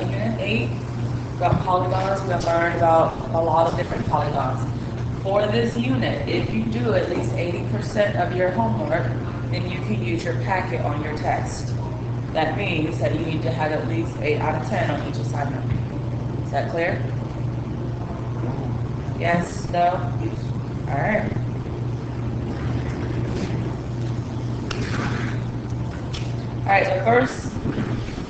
Unit 8 about polygons. We're going to learn about a lot of different polygons. For this unit, if you do at least 80% of your homework, then you can use your packet on your test. That means that you need to have at least 8 out of 10 on each assignment. Is that clear? Yes? No? All right. All right,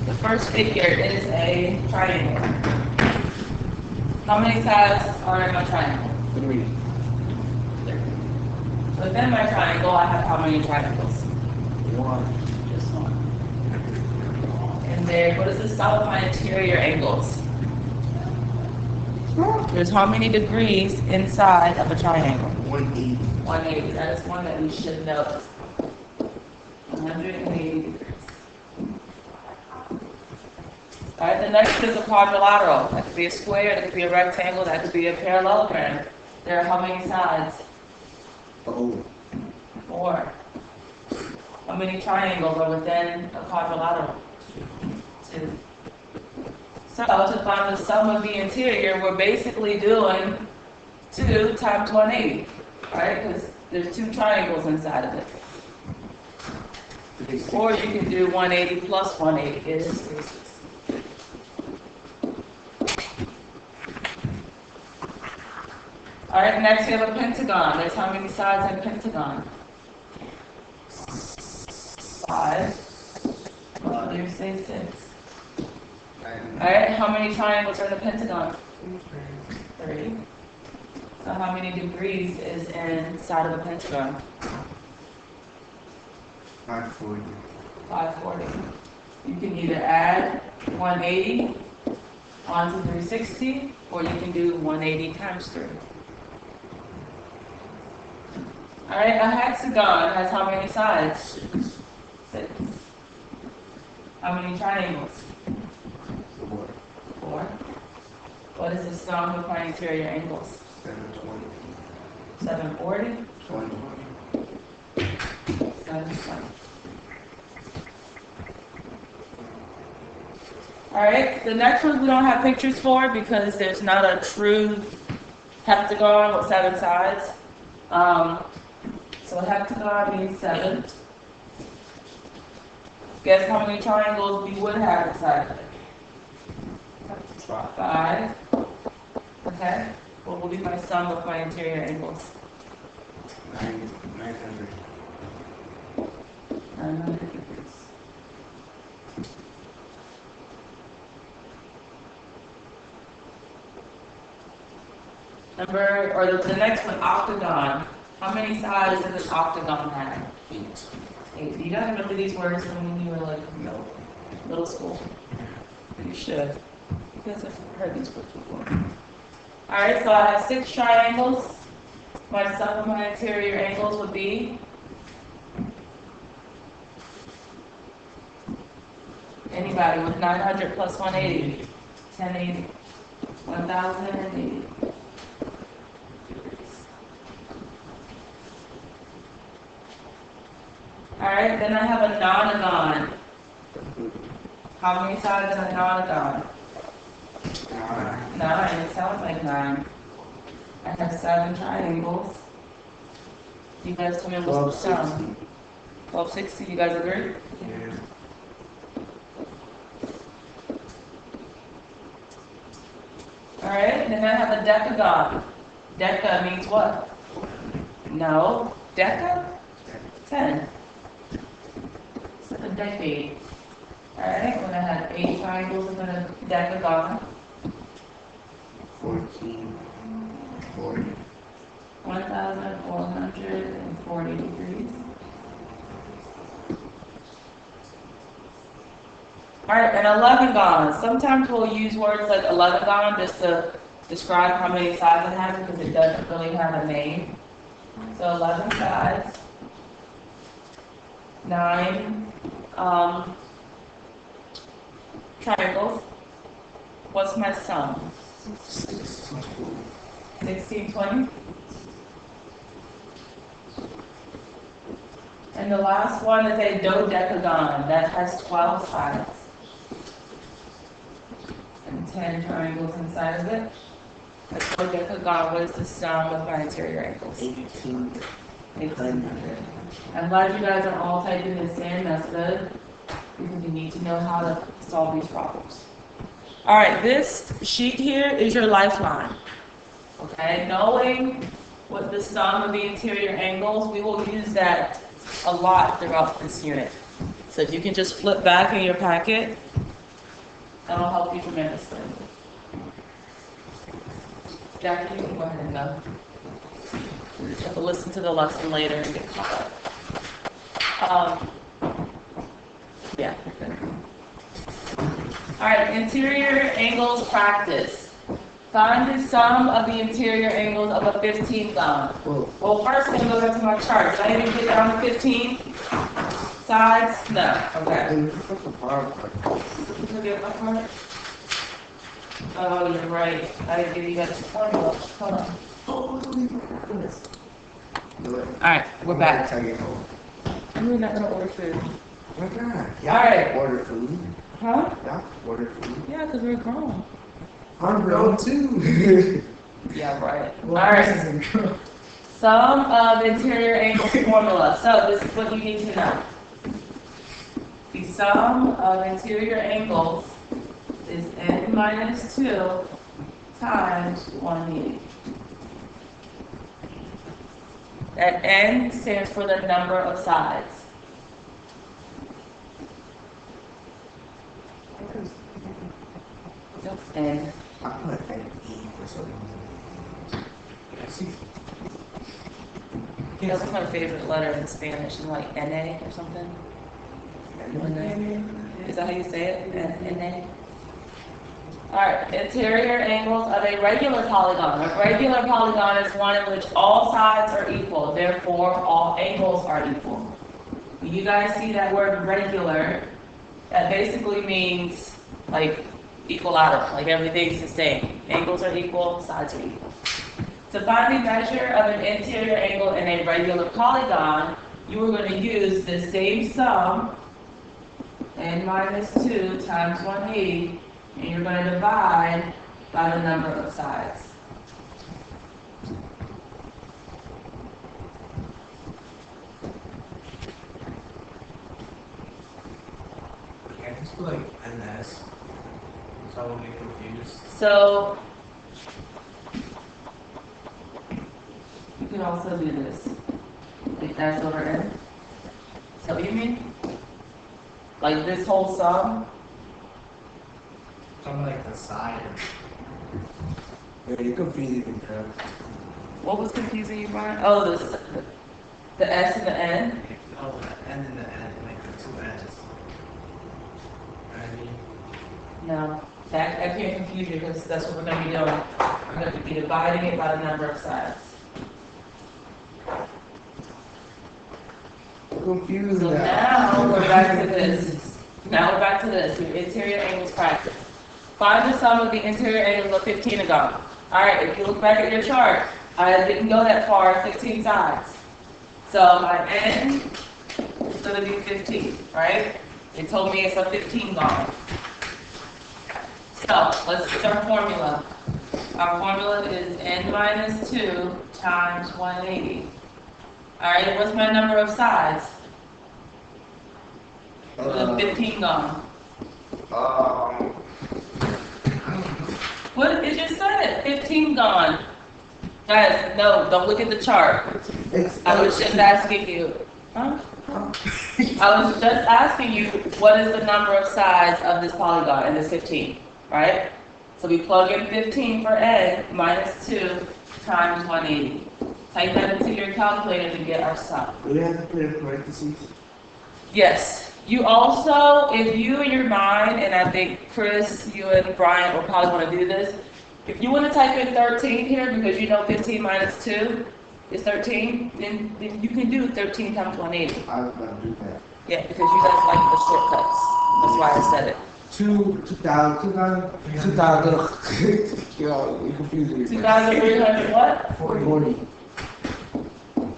the first figure is a triangle. How many sides are in my triangle? 3. Within my triangle, I have how many triangles? 1. Just one. And there, what is the sum of my interior angles? There's how many degrees inside of a triangle? 180. 180. That is one that we should know. 180 degrees. All right, the next is a quadrilateral. That could be a square, that could be a rectangle, that could be a parallelogram. There are how many sides? 4. 4. How many triangles are within a quadrilateral? 2. So to find the sum of the interior, we're basically doing 2 times 180, right? Because there's 2 triangles inside of it. Or you can do 180 plus 180 is 360. All right, next we have a pentagon. There's how many sides in a pentagon? 5. Well, you say 6. All right, how many triangles are in a pentagon? 3. So how many degrees is inside of a pentagon? 540. 540. You can either add 180 onto 360, or you can do 180 times 3. All right, a hexagon has how many sides? 6. How many triangles? 4. 4. What is the sum of my interior angles? 720. 740? 20. 720. All right, the next one we don't have pictures for because there's not a true heptagon with 7 sides. So a heptagon means 7. Guess how many triangles we would have inside of it? 5. Okay. What will be my sum of my interior angles? 900. 900 degrees. The next one, octagon. How many sides does an octagon have? 8. 8. Do you guys remember these words from when you were like No. middle school? You should. You guys have heard these words before. Alright, so I have 6 triangles. My sum of my interior angles would be anybody with 900 plus 180. 1080. 1080. Alright, then I have a nonagon. How many sides is a nonagon? 9. It sounds like 9. I have 7 triangles. You guys tell me what's the sum? 1260. You guys agree? Yeah. Alright, then I have a decagon. Deca means what? No. Deca? 10. It's like a decade. Alright, when I have 8 triangles in a decagon. 14. 40. 1,440 degrees. Alright, an elevengon. Sometimes we'll use words like elevengon just to describe how many sides it has because it doesn't really have a name. So 11 sides. 9 triangles. What's my sum? 1620. And the last one is a dodecagon that has 12 sides. 10 triangles inside of it. Let's look at God, what is the sum of my interior angles? 1,800. I'm glad you guys are all typing this in, that's good. Because you need to know how to solve these problems. All right, this sheet here is your lifeline. Okay, knowing what the sum of the interior angles, we will use that a lot throughout this unit. So if you can just flip back in your packet, that'll help you tremendously. Jackie, you can go ahead and go. You have to listen to the lesson later and get caught up. Yeah. All right, interior angles practice. Find the sum of the interior angles of a 15 gun. Well, first I'm going to go back to my chart. Did I even get down to 15 sides? No. Okay. Look at my part. Oh, you're right. I didn't give you guys a formula. Hold on. All right, we're back. We're not going to order food. Why not? All right. Order food. Huh? Y'all order food. Yeah, because we're grown. I'm grown too. Yeah, right. All right. Sum of interior angles formula. So this is what you need to know. The sum of interior angles is n minus 2 times 180. That n stands for the number of sides. N. I put an E for some reason. That's my favorite letter in Spanish, is like NA or something. Is that how you say it? NA? Alright, interior angles of a regular polygon. A regular polygon is one in which all sides are equal, therefore all angles are equal. When you guys see that word regular, that basically means like equilateral, like everything's the same. Angles are equal, sides are equal. To find the measure of an interior angle in a regular polygon, you are going to use the same sum, n minus 2 times 180, and you're going to divide by the number of sides. Yeah, just put like NS. So I won't be confused. So, you can also do this. Like S over N. Is that what you mean? Like this whole sum? Something like the side. Yeah, you confused me, bro. What was confusing you, Brian? Oh, the S and the N? Oh, the N and the N, like the two N's. I mean, No, that can't confuse you because that's what we're going to be doing. We're going to be dividing it by the number of sides. confused So now. now we're back to this. Now we're back to this. Your interior angles practice. Find the sum of the interior angles of 15 ago. All right, if you look back at your chart, I didn't go that far, 15 sides. So my n is going to be 15, right? They told me it's a 15 gone. So let's use our formula. Our formula is n minus 2 times 180. All right, what's my number of sides? The 15 gone. What? It just said it. 15 gone. Guys, no, don't look at the chart. I was just asking you. Huh? I was just asking you what is the number of sides of this polygon, and it's 15, right? So we plug in 15 for n minus 2 times 180. Type that into your calculator to get our sum. Do we have to put in parentheses? Yes. You also, if you in your mind, and I think Chris, you and Brian will probably want to do this, if you want to type in 13 here because you know 15 minus 2 is 13, then you can do 13 times 180. I was gonna do that. Yeah, because you guys like the shortcuts. That's why I said it. 2,000. Yo, you confused me. 2,300 what? 40.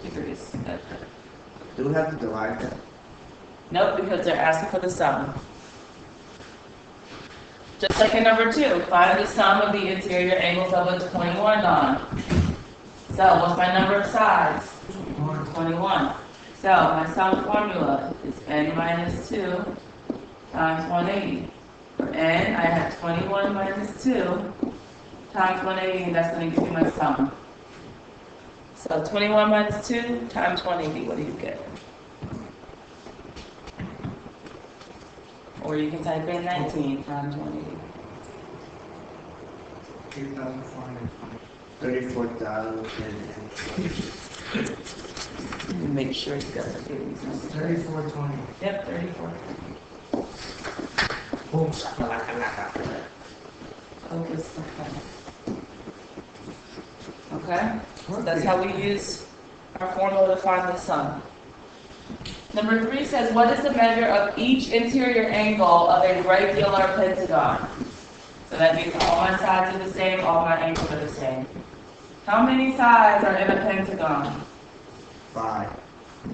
Degrees. Do we have to divide that? Nope, because they're asking for the sum. Just like in number 2, find the sum of the interior angles of a 21 gon. So what's my number of sides? 21. So my sum formula is n minus 2 times 180. For n, I have 21 minus 2 times 180, and that's going to give me my sum. So 21 minus 2 times 180, what do you get? Or you can type in 19 times 180. 34,000. Make sure you got the these numbers. 3420. Yep, 34. Boom, shakalaka. Focus. Okay? So that's how we use our formula to find the sum. Number 3 says, what is the measure of each interior angle of a regular pentagon? So that means all my sides are the same, all my angles are the same. How many sides are in a pentagon? 5.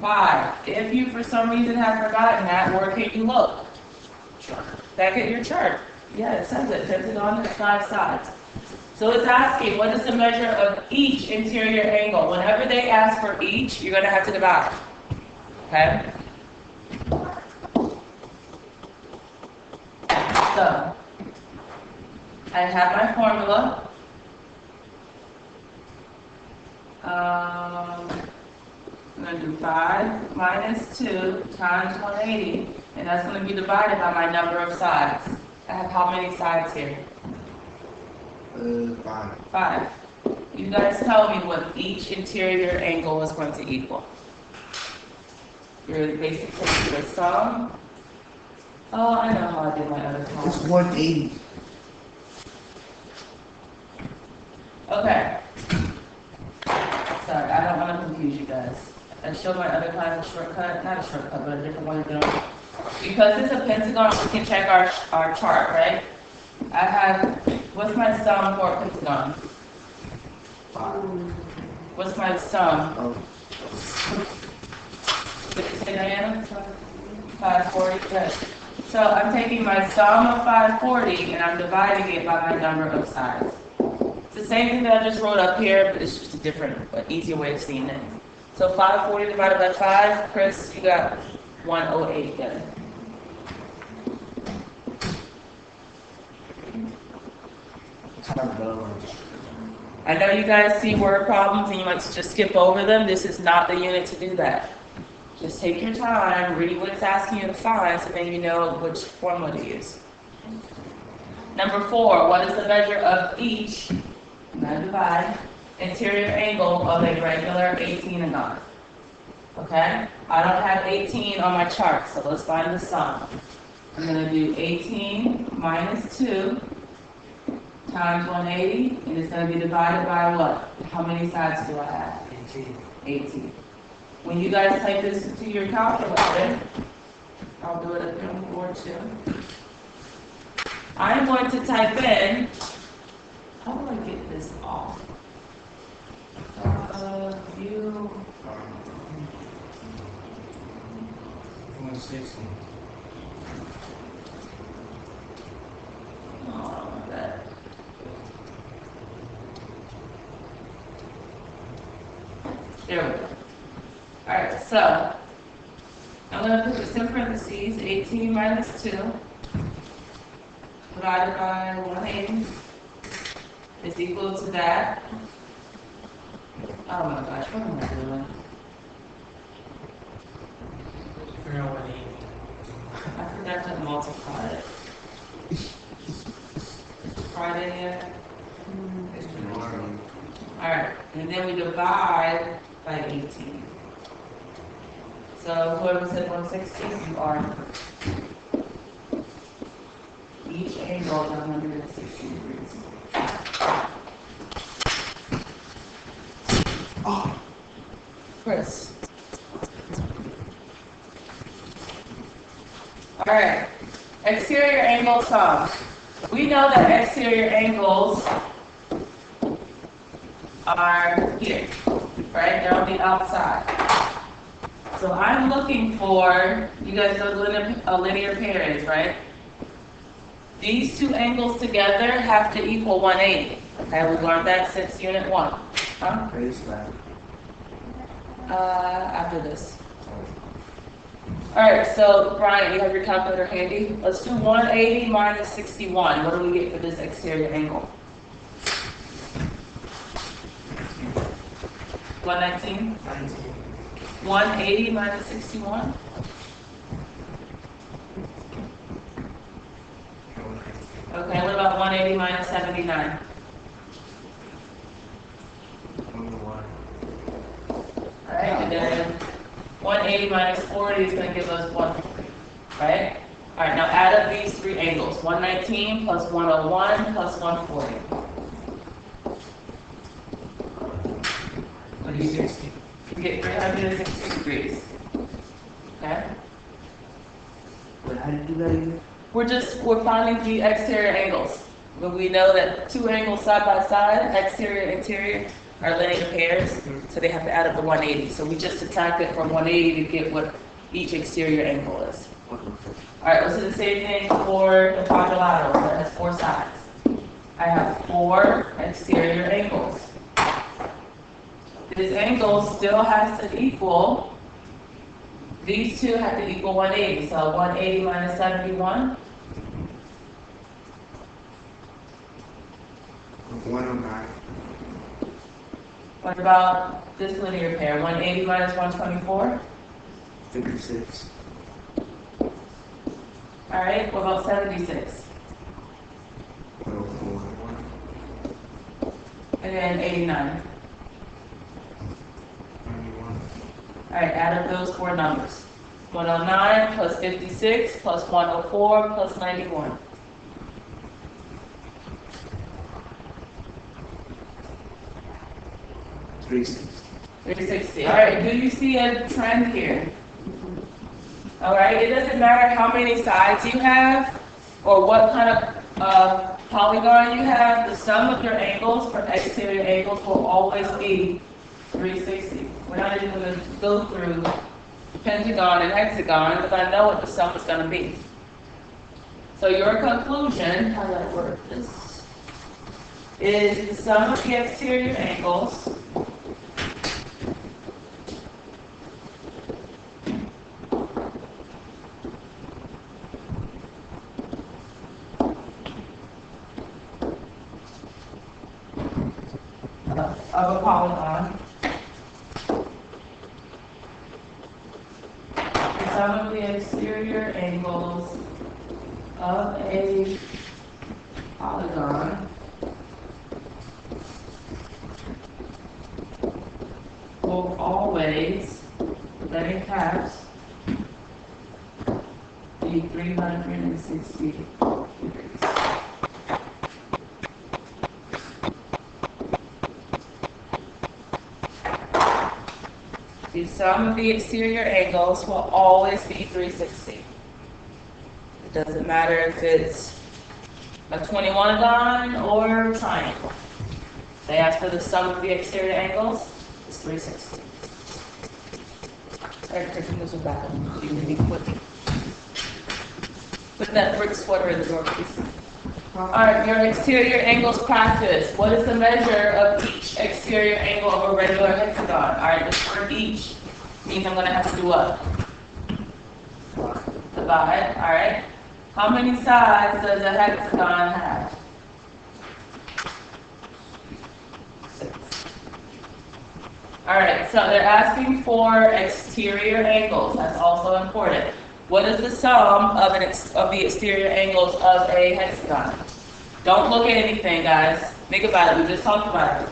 5. If you, for some reason, have forgotten that, where can you look? Back at your chart. Yeah, it says it. Pentagon has 5 sides. So it's asking, what is the measure of each interior angle? Whenever they ask for each, you're going to have to divide. Okay? So, I have my formula. I'm going to do 5 minus 2 times 180, and that's going to be divided by my number of sides. I have how many sides here? 5. 5. You guys tell me what each interior angle is going to equal. You're basically taking the sum. Oh, I know how I did my other It's column. 180. Okay. Sorry, I don't want to confuse you guys. I showed my other class a shortcut, not a shortcut, but a different way to do it. Because it's a pentagon, we can check our chart, right? I have, what's my sum for a pentagon? 5. What's my sum? Oh, What did you say, Diana? 540, good. So I'm taking my sum of 540 and I'm dividing it by my number of sides. It's the same thing that I just wrote up here, but it's just a different, easier way of seeing it. So 540 divided by 5, Chris, you got 108 then. I know you guys see word problems and you might just skip over them. This is not the unit to do that. Just take your time, read what it's asking you to find, so then you know which formula to use. Number 4, what is the measure of each, now divide, interior angle of a regular 18-agon? Okay? I don't have 18 on my chart, so let's find the sum. I'm going to do 18 minus 2 times 180, and it's going to be divided by what? How many sides do I have? 18. 18. When you guys type this into your calculator, I'll do it up here on the board too. I'm going to type in, how do I get this off? View, 160. oh, that. There we go. Alright, so I'm going to put this in parentheses, 18 minus 2 divided by 180 is equal to that. Oh my gosh, what am I doing? Figure out what I forgot to multiply it. Friday yet? Alright, and then we divide by 18. So whoever said 160, you are. Each angle is 160 degrees. Oh, Chris. Alright, exterior angle sum. We know that exterior angles are here, right? They're on the outside. So I'm looking for, you guys know what a linear pair is, right? These two angles together have to equal 180. Okay, we learned that since unit 1. Huh? Raise that. After this. Alright, so Brian, you have your calculator handy? Let's do 180 minus 61. What do we get for this exterior angle? 119? 19. 180 minus 61? Okay, what about 180 minus 79? 21. Alright, and then 180 minus 40 is going to give us 140, right? Alright, now add up these three angles. 119 plus 101 plus 140. What do you get? 60. You get 360 degrees. Okay? But how did you do that again? We're finding the exterior angles. But we know that two angles side by side, exterior and interior, are linear pairs, so they have to add up to 180. So we just subtracted from 180 to get what each exterior angle is. Alright, let's do the same thing for the quadrilateral that has 4 sides. I have 4 exterior angles. This angle still has to equal, these two have to equal 180. So 180 minus 71. 109. What about this linear pair? 180 minus 124? 56. Alright, what about 76? 101. And then 89. 91. Alright, add up those 4 numbers. 109 plus 56 plus 104 plus 91. 360. 360. Alright, do you see a trend here? Alright, it doesn't matter how many sides you have or what kind of polygon you have, the sum of your angles for exterior angles will always be 360. We're not even going to go through pentagon and hexagon because I know what the sum is going to be. So your conclusion, how do I work this, is the sum of the exterior angles of a polygon. The sum of the exterior angles of a polygon will always, let in caps, be 360 degrees. The sum of the exterior angles will always be 360. It doesn't matter if it's a 21gon or triangle. They ask for the sum of the exterior angles, it's 360. Alright, taking this one back. You can be quick. Put that brick sweater in the door, please. Alright, your exterior angles practice. What is the measure of each exterior angle of a regular hexagon? Alright, this word each means I'm going to have to do what? Divide, alright. How many sides does a hexagon have? 6. Alright, so they're asking for exterior angles. That's also important. What is the sum of the exterior angles of a hexagon? Don't look at anything, guys. Think about it. We just talked about it.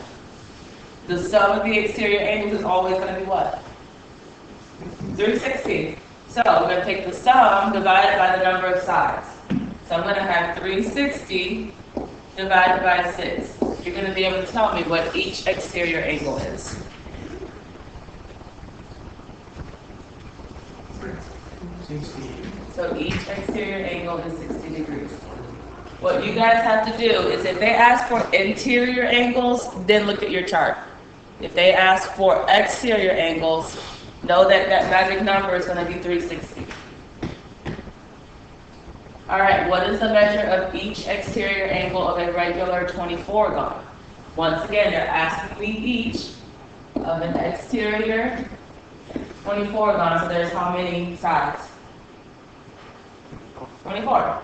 The sum of the exterior angles is always going to be what? 360. So we're going to take the sum divided by the number of sides. So I'm going to have 360 divided by 6. You're going to be able to tell me what each exterior angle is. So each exterior angle is 60 degrees. What you guys have to do is if they ask for interior angles, then look at your chart. If they ask for exterior angles, know that that magic number is going to be 360. All right, what is the measure of each exterior angle of a regular 24 gon? Once again, they're asking me each of an exterior 24 gon, so there's how many sides? 24. All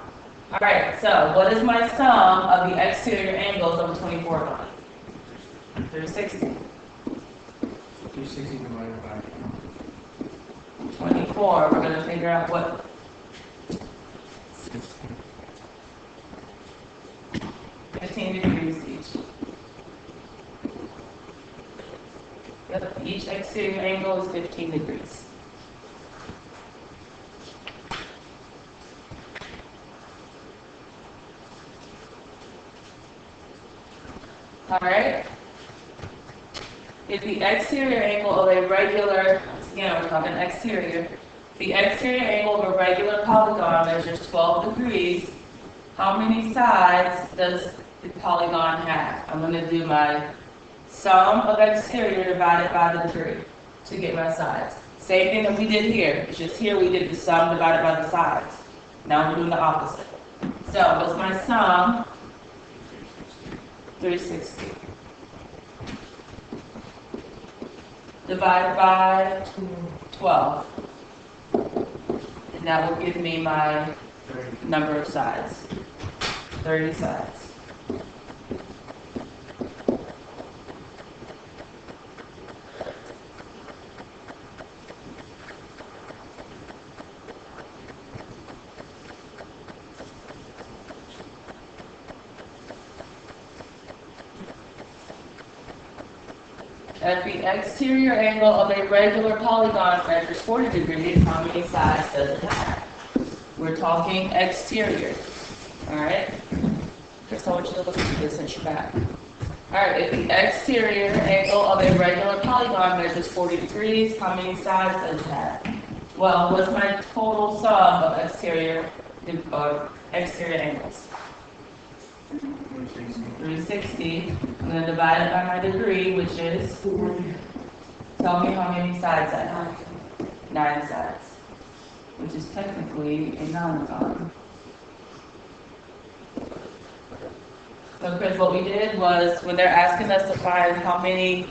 right, so what is my sum of the exterior angles of a 24 gon? 360. 360 divided by 24, we're gonna figure out what, 15 degrees each. Yep, each exterior angle is 15 degrees. All right. If the exterior angle of a regular, again, we're talking exterior, the exterior angle of a regular polygon measures 12 degrees, how many sides does the polygon have? I'm going to do my sum of exterior divided by the degree to get my sides. Same thing that we did here. It's just here we did the sum divided by the sides. Now we're doing the opposite. So what's my sum? 360. Divided by 12. And that will give me my 30. number of sides. 30 sides. If the exterior angle of a regular polygon measures 40 degrees, how many sides does it have? We're talking exterior. Alright? Just I want you to look at this since you're back. Alright, if the exterior angle of a regular polygon measures 40 degrees, how many sides does it have? Well, what's my total sum of exterior angles? 360. I'm going to divide it by my degree, which is, tell me how many sides I have. 9 sides, which is technically a nonagon. So Chris, what we did was, when they're asking us to find how many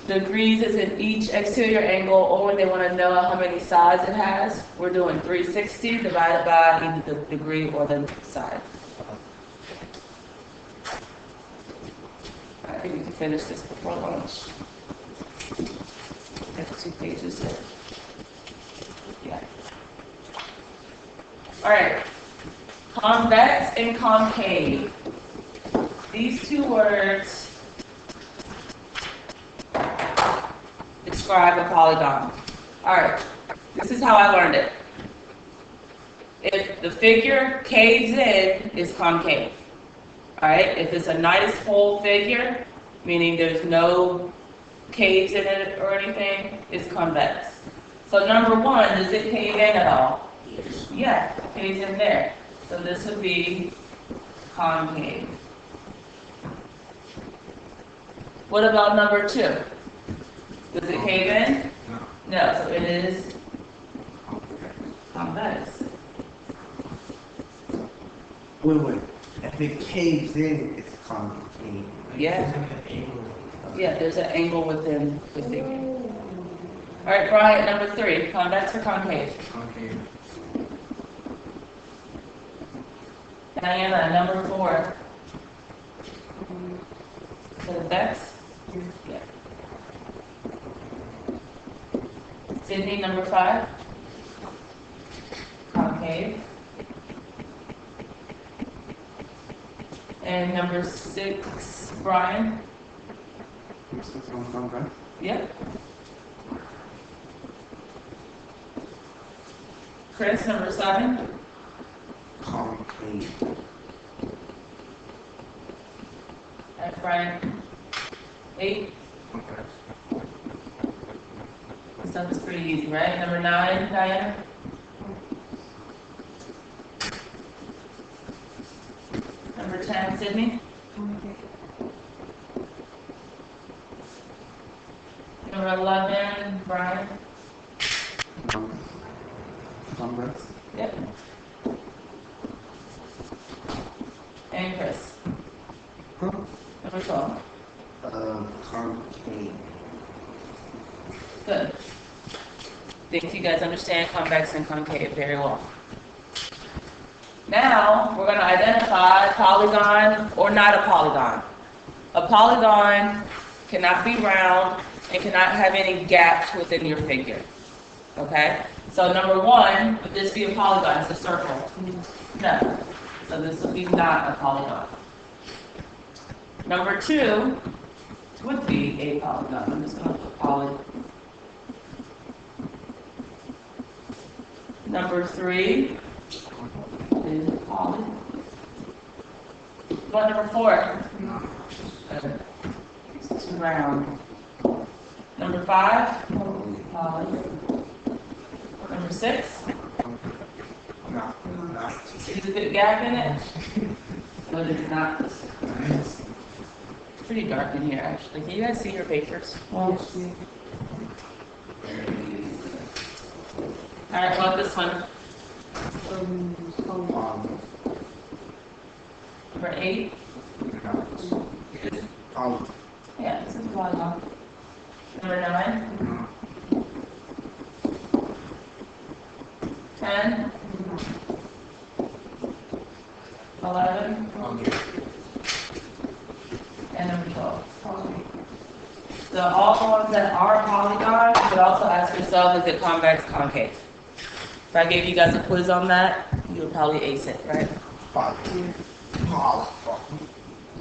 degrees is in each exterior angle, or when they want to know how many sides it has, we're doing 360 divided by either the degree or the side. I think we can finish this before lunch. That's 2 pages there. Yeah. All right. Convex and concave. These 2 words describe a polygon. All right. This is how I learned it. If the figure caves in, it's concave. All right, if it's a nice whole figure, meaning there's no caves in it or anything, it's convex. So number 1, does it cave in at all? Yes. Yeah, it caves in there. So this would be concave. What about number 2? Does it cave in? No. No, so it is convex. Wait. If it caves in, it's concave. Yeah. There's like an angle. Yeah, there's an angle within the figure. All right, Brian, number 3, convex or concave? Concave. Diana, number 4. Convex? Yeah. Sydney, number 5. Concave. And number 6, Brian? Yep. Chris, number 7. Concave. And Brian, 8. Convex. So that's pretty easy, right? Number 9, Diana? Number 10, Sydney? Number 11, Brian? Convex. Yep. And Chris. Huh? Number 12. Concave. Good. Think you guys understand convex and concave very well. Now, we're going to identify polygon or not a polygon. A polygon cannot be round and cannot have any gaps within your figure. Okay? So number 1, would this be a polygon? It's a circle. No. So this would be not a polygon. Number 2 would be a polygon. I'm just going to put poly. Number 3 is poly. What number 4? It's round. Number 5, poly. Number 6, No, no. is a bit gap in it? No, it is not. It's pretty dark in here, actually. Can you guys see your papers? Yes. All right, well, this one. Number 8. Yeah, this is polygon. Number 9. 10. 11. And number 12. So all the ones that are polygons, you could also ask yourself, is it convex, concave? If I gave you guys a quiz on that, you would probably ace it, right?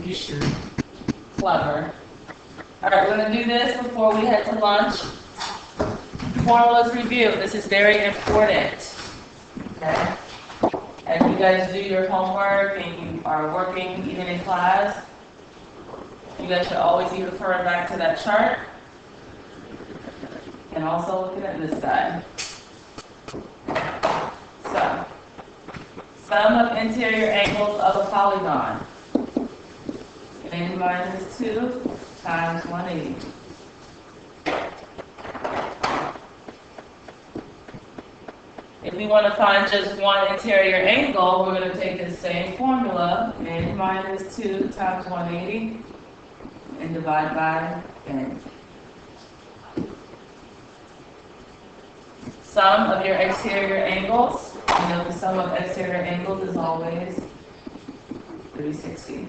You should. Clever. All right, we're going to do this before we head to lunch. Formulas review. This is very important. Okay? As you guys do your homework and you are working even in class, you guys should always be referring back to that chart and also looking at this side. So, sum of interior angles of a polygon. N minus 2 times 180. If we want to find just one interior angle, we're going to take the same formula, N minus 2 times 180, and divide by N. Sum of your exterior angles. You know the sum of exterior angles is always 360.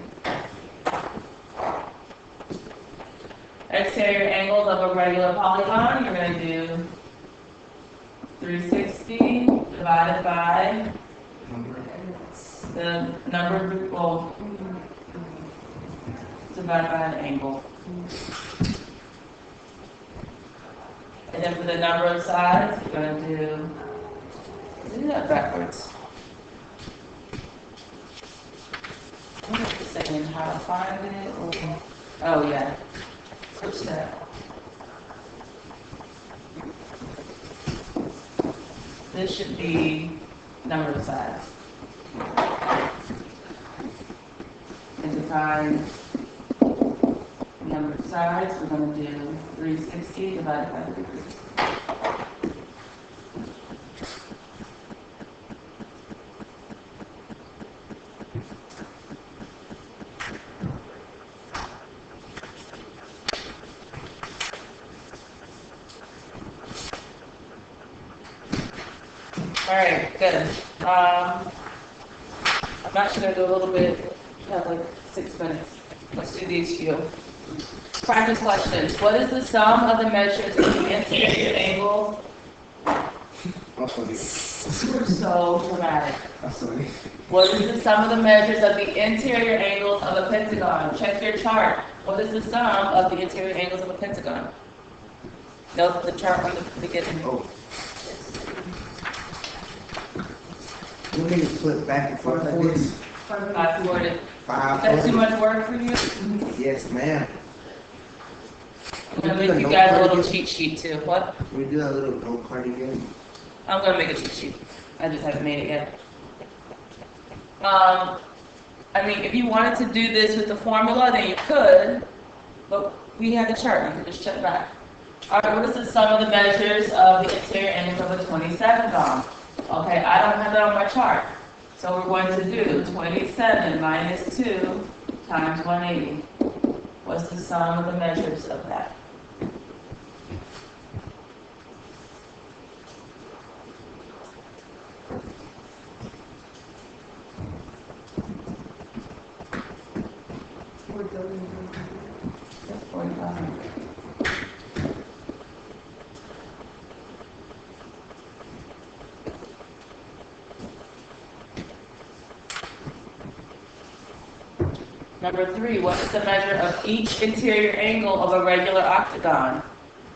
Exterior angles of a regular polygon, you're going to do 360 divided by the number, well, divided by an angle. And then for the number of sides, you're going to do that backwards. What is it saying? How to find it? Or, oh, yeah. Switch that. This should be number of sides. And to find number of sides, we're going to do 360 divided by 360. All right, good. I'm actually going to do a little bit, have like 6 minutes. Let's do these few. Practice questions. What is the sum of the measures of the interior angle? That's funny. So dramatic. That's funny. What is the sum of the measures of the interior angles of a pentagon? Check your chart. What is the sum of the interior angles of a pentagon? Note the chart on the beginning. Oh. You need to flip back and forth like this. 540. Is 540. that too much work for you? Yes, ma'am. I'm going to make you guys a little cheat sheet too. What? We do a little go-kart again. I'm going to make a cheat sheet. I just haven't made it yet. I mean, if you wanted to do this with the formula, then you could, but we have the chart. You can just check back. All right, what is the sum of the measures of the interior angles of a 27 dom? Okay, I don't have that on my chart. So we're going to do 27 minus 2 times 180. What's the sum of the measures of that? That's 4,500. Number 3, what is the measure of each interior angle of a regular octagon?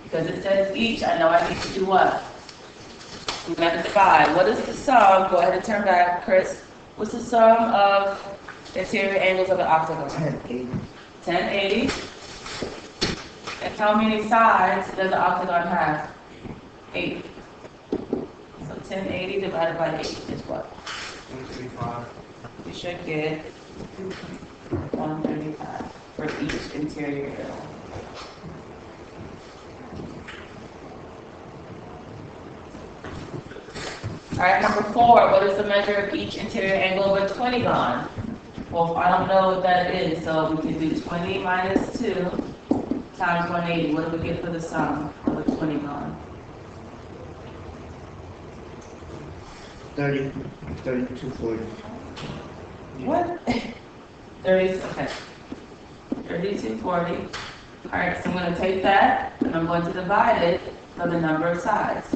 Because it says each, I know I need to do what? We have to divide. What is the sum? Go ahead and turn back, Chris. What's the sum of interior angles of an octagon? 1080. 1080. And how many sides does the octagon have? 8. So 1080 divided by 8 is what? 135. You should get 135 for each interior angle. All right, number 4, what is the measure of each interior angle of a 20-gon? Well, I don't know what that is, so we can do 20 minus 2 times 180. What do we get for the sum of a 20-gon? 3240. What? 30, okay. 3240. All right, so I'm going to take that, and I'm going to divide it by the number of sides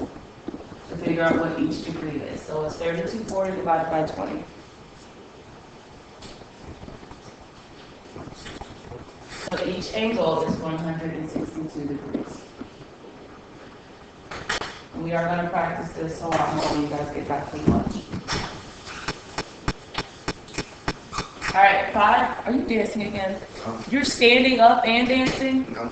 to figure out what each degree is. So it's 3240 divided by 20. So each angle is 162 degrees. And we are going to practice this a lot more when you guys get back from lunch. All right, 5. Are you dancing again? You're standing up and dancing? No.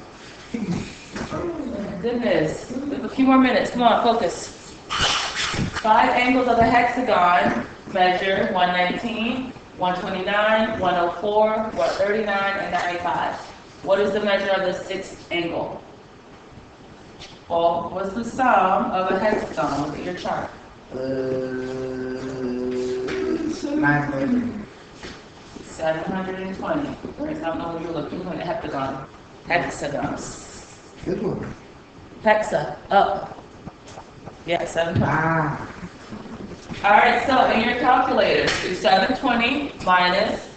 Goodness. We have a few more minutes. Come on, focus. 5 angles of a hexagon measure 119, 129, 104, 139, and 95. What is the measure of the 6th angle? Well, what's the sum of a hexagon? Look at your chart. 900. 720. Chris, I don't know what you're looking for. Hexagon. Hexagons. Good one. Hexa. Up. Yeah, 720. Ah. All right, so in your calculator, do 720 minus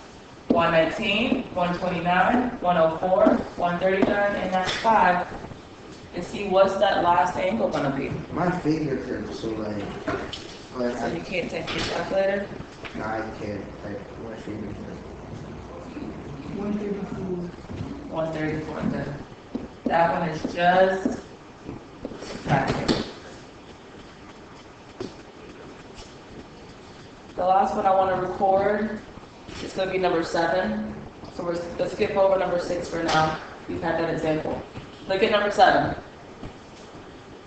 119, 129, 104, 139, and 95. And see what's that last angle gonna be. My fingers hurt, so like, but So you can't take your calculator. I can't. Like, my fingers hurt. 134. Good. That one is just subtracting. The last one I want to record is going to be number 7. So let's skip over number 6 for now. We've had that example. Look at number 7.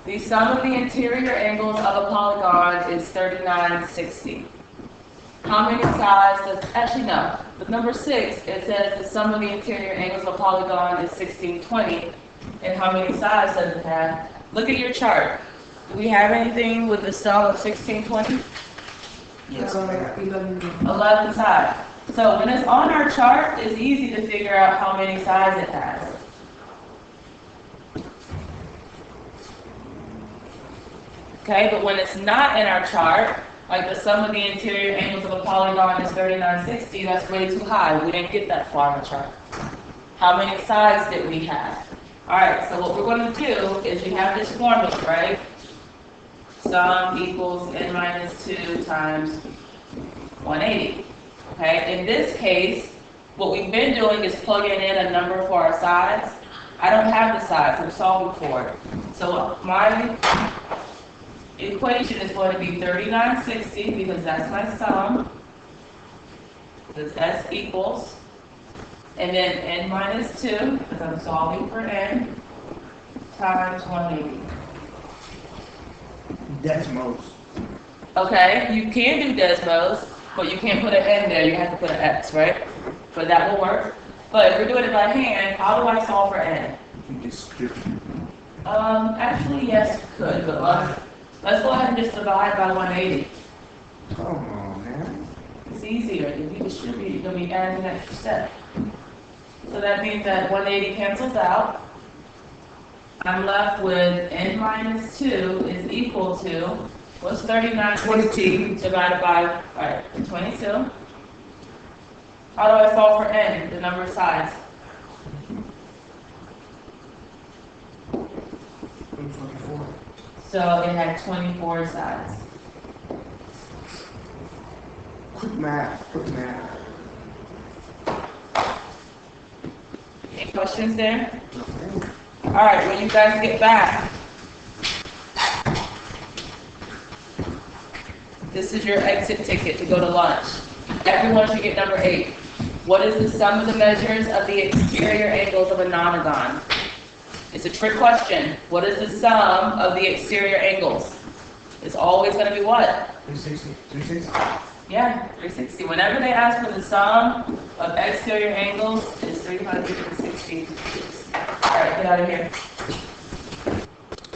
The sum of the interior angles of a polygon is 3960. How many sides does, actually no, with number 6, it says the sum of the interior angles of a polygon is 1620. And how many sides does it have? Look at your chart. Do we have anything with the sum of 1620? Yes, I got it. 11 sides. So when it's on our chart, it's easy to figure out how many sides it has. Okay, but when it's not in our chart, like the sum of the interior angles of a polygon is 3960, that's way too high. We didn't get that far in the chart. How many sides did we have? All right, so what we're going to do is we have this formula, right? Sum equals n minus 2 times 180. Okay, in this case, what we've been doing is plugging in a number for our sides. I don't have the sides, I'm solving for it. So my equation is going to be 3960 because that's my sum. Because S equals, and then n minus 2, because I'm solving for n, times 180. Decimals. Okay, you can do Desmos, but you can't put an n there, you have to put an x, right? But that will work. But if we're doing it by hand, how do I solve for n? You just strip. Actually, yes, you could, but let's go ahead and just divide by 180. Come on, man. easier. If you distribute, you're gonna be adding an extra step. So that means that 180 cancels out. I'm left with n minus 2 is equal to, what's 3960 divided by, alright, 22. How do I solve for n, the number of sides? 24. So it had 24 sides. Quick math, quick math. Any questions there? Alright, when you guys get back, this is your exit ticket to go to lunch. Everyone should get number 8. What is the sum of the measures of the exterior angles of a nonagon? It's a trick question. What is the sum of the exterior angles? It's always going to be what? 360. 360. Yeah, 360. Whenever they ask for the sum of exterior angles, it's 360. All right, get out of here.